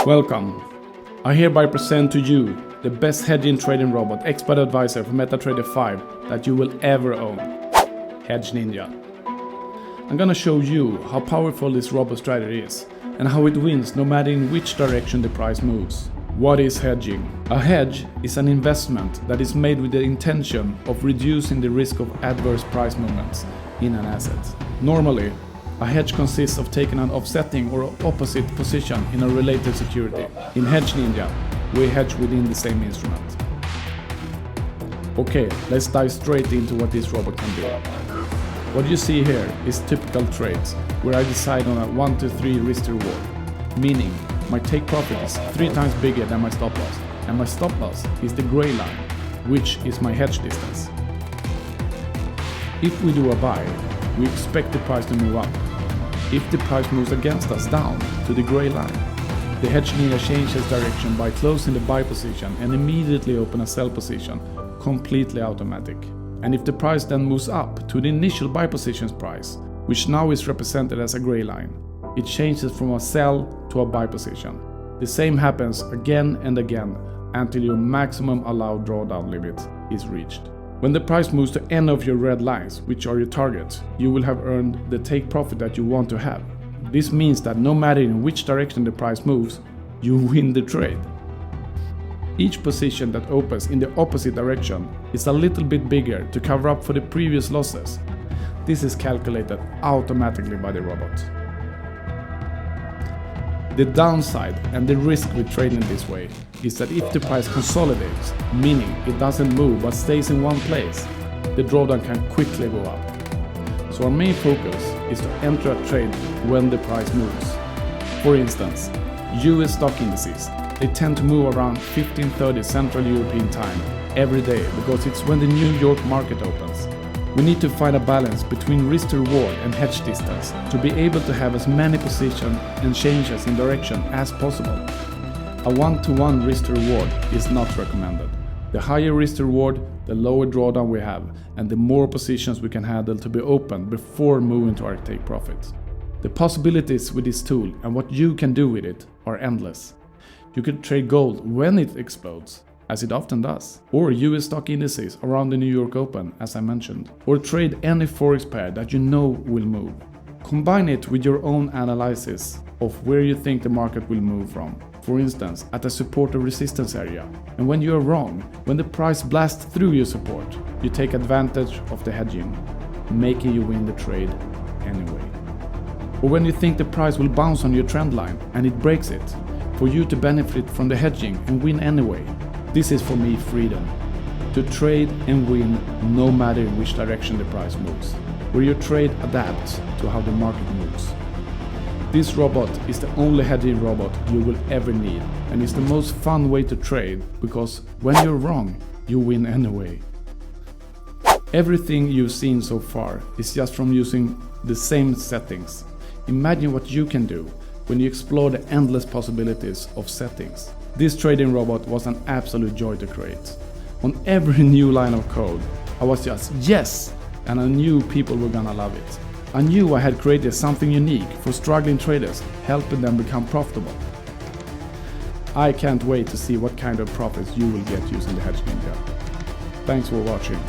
Welcome. I hereby present to you the best hedging trading robot expert advisor for MetaTrader 5 that you will ever own, Hedge Ninja. I'm gonna show you how powerful this robot strategy is and how it wins no matter in which direction the price moves. What is hedging? A hedge is an investment that is made with the intention of reducing the risk of adverse price movements in an asset. Normally, a hedge consists of taking an offsetting or opposite position in a related security. In Hedge Ninja, we hedge within the same instrument. Okay, let's dive straight into what this robot can do. What you see here is typical trades, where I decide on a 1 to 3 risk reward, meaning my take profit is 3 times bigger than my stop loss, and my stop loss is the gray line, which is my hedge distance. If we do a buy, we expect the price to move up. If the price moves against us down to the gray line, the Hedge Ninja changes direction by closing the buy position and immediately open a sell position, completely automatic. And if the price then moves up to the initial buy position's price, which now is represented as a gray line, it changes from a sell to a buy position. The same happens again and again until your maximum allowed drawdown limit is reached. When the price moves to any of your red lines, which are your targets, you will have earned the take profit that you want to have. This means that no matter in which direction the price moves, you win the trade. Each position that opens in the opposite direction is a little bit bigger to cover up for the previous losses. This is calculated automatically by the robot. The downside and the risk with trading this way is that if the price consolidates, meaning it doesn't move but stays in one place, the drawdown can quickly go up. So our main focus is to enter a trade when the price moves. For instance, US stock indices, they tend to move around 15:30 Central European time every day because it's when the New York market opens. We need to find a balance between risk to reward and hedge distance to be able to have as many positions and changes in direction as possible. A 1-to-1 risk to reward is not recommended. The higher risk to reward, the lower drawdown we have, and the more positions we can handle to be open before moving to our take profit. The possibilities with this tool and what you can do with it are endless. You could trade gold when it explodes, as it often does, or US stock indices around the New York Open, as I mentioned, or trade any forex pair that you know will move. Combine it with your own analysis of where you think the market will move from, for instance at a support or resistance area, and when you are wrong, when the price blasts through your support, you take advantage of the hedging, making you win the trade anyway. Or when you think the price will bounce on your trend line and it breaks it, for you to benefit from the hedging and win anyway. This is for me freedom. To trade and win no matter in which direction the price moves, where your trade adapts to how the market moves. This robot is the only hedging robot you will ever need, and it's the most fun way to trade because when you're wrong, you win anyway. Everything you've seen so far is just from using the same settings. Imagine what you can do when you explore the endless possibilities of settings. This trading robot was an absolute joy to create. On every new line of code, I was just yes, and I knew people were gonna love it. I knew I had created something unique for struggling traders, helping them become profitable. I can't wait to see what kind of profits you will get using the Hedge Ninja. Thanks for watching.